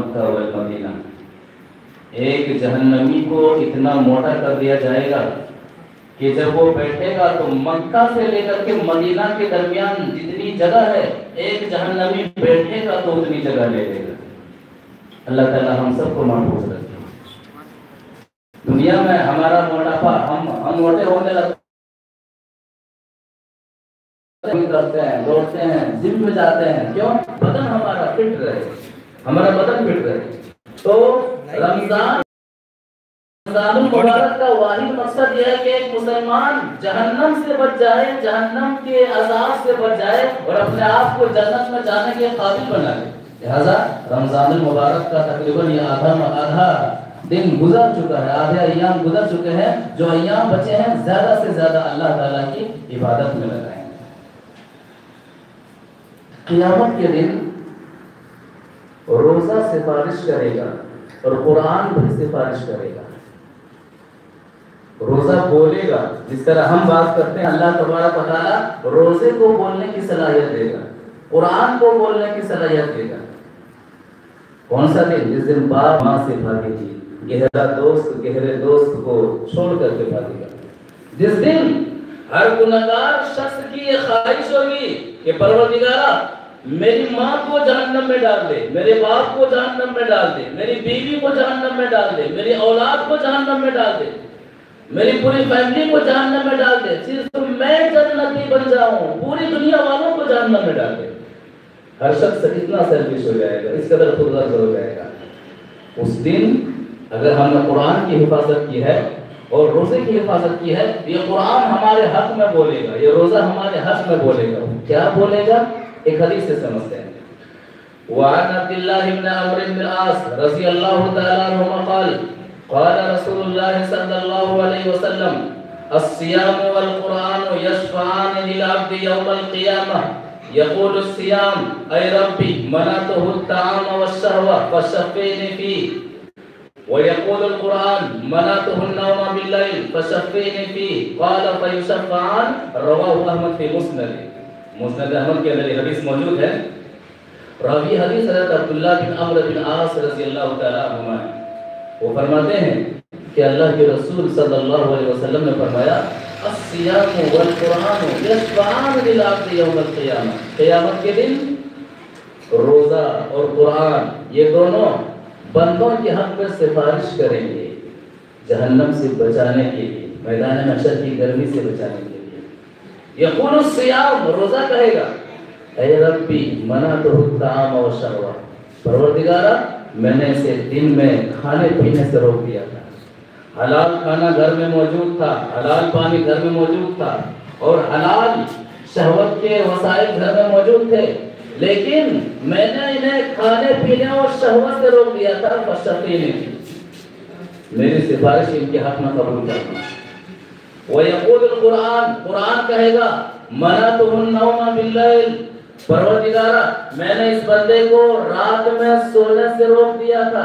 مکہ والمدینہ، ایک جہنمی کو اتنا موٹا کر دیا جائے گا کہ جب وہ بیٹھے گا تو مکہ سے لے کر کے مدینہ کے درمیان جتنی جگہ ہے ایک جہنمی بیٹھے گا تو اتنی جگہ لے لے گا۔ اللہ تعالیٰ ہم سب کو محفوظ رکھے۔ دنیا میں ہمارا موٹاپا، ہم موٹے ہونے لگتے ہیں، دوڑتے ہیں، جم میں جاتے ہیں، کیوں؟ بدن ہمارا فٹ رہے، ہمارا بدن فٹ رہے۔ تو رمضان المبارک کا واحد مقصد یہ ہے کہ ایک مسلمان جہنم سے بچ جائے، جہنم کے عذاب سے بچ جائے اور اپنے آپ کو جنت میں جانے کے قابل بنا لے۔ لہذا رمضان المبارک کا تقریباً یہ آدھا دن گزر چکا ہے، آدھے ایام گزر چکے ہیں، جو ایام بچے ہیں زیادہ سے زیادہ اللہ تعالیٰ کی عبادت میں لگائیں۔ قیامت کے دن روزہ سفارش کرے گا اور قرآن بھی سفارش کرے گا۔ روزہ بولے گا، جس طرح ہم بات کرتے ہیں اللہ تبارک و تعالیٰ روزے کو بولنے کی صلاحیت دے گا، قرآن کو بولنے کی صلاحیت دے گا۔ کون سا دن؟ جس دن باپ ماں سے بھاگے گی، گہرے دوست کو چھوڑ کر کے بھاگے گا، جس دن ہر گنہگار شخص کی یہ خواہش ہوگی کہ پروردگارا میری ماں کو جہنم میں ڈال دے، میرے باپ کو جہنم میں ڈال دے، میری بیوی کو جہنم میں ڈال دے، میری اولاد کو جہنم میں ڈال دے، میری پوری فیملی کو جہنم میں ڈال دے، صرف میں جنتی بن جاؤں، پوری دنیا والوں کو جہنم میں ڈال دے۔ ہر شخص اتنا سیلفش ہو جائے گا، اس قدر خود غرض ہو جائے گا۔ اس دن اگر ہم نے قرآن کی حفاظت کی ہے اور روزے کی حفاظت کی ہے، یہ قرآن ہمارے حق میں بولے گا، یہ روزہ ہمارے حق میں بولے گا۔ کیا بولے گا؟ ایک حدیث سے سمجھتے ہیں۔ وعن عبد الله بن عمرو بن العاص رضی اللہ تعالی عنہما قال قال رسول اللہ صلی اللہ علیہ وسلم الصيام والقرآن يشفعان للعبد يوم القيامة يقول الصيام اے ربی منعته الطعام والشهوة فشفعني فيه ويقول القرآن منعته النوم بالليل فشفعني فيه قال فيشفعان رواه احمد في مسند احمد کے اندر یہ حدیث موجود ہے۔ راوی حدیث حضرت عبداللہ بن عمرو بن عاص رضی اللہ تعالیٰ عنہما، وہ فرماتے ہیں کہ اللہ کے رسول صلی اللہ علیہ وسلم نے فرمایا الصیام والقرآن یشفعان للعبد یوم القیامہ، قیامت کے دن روزہ اور قرآن یہ دونوں بندوں کے حق میں سفارش کریں گے جہنم سے بچانے کے لیے، میدان محشر کی گرمی سے بچانے کے لیے۔ یقول الصیام، روزہ کہے گا اے ربی منعته الطعام والشهوة، پروردگارا میں نے اسے دن میں کھانے پینے سے روک دیا تھا، حلال کھانا گھر میں موجود تھا، حلال پانی گھر میں موجود تھا اور حلال شہوت کے وسائل گھر میں موجود تھے، لیکن میں نے انہیں کھانے پینے اور شہوت سے روک دیا تھا، فشفعنی، میری سفارش ان کے حق میں قبول کرنا۔ وَيَقُولُ الْقُرْآن، قرآن کہے گا مَنَعْتُهُ النَّوْمَ بِاللَّيْلِ، پروردگارا میں نے اس بندے کو رات میں سونے سے روک دیا تھا،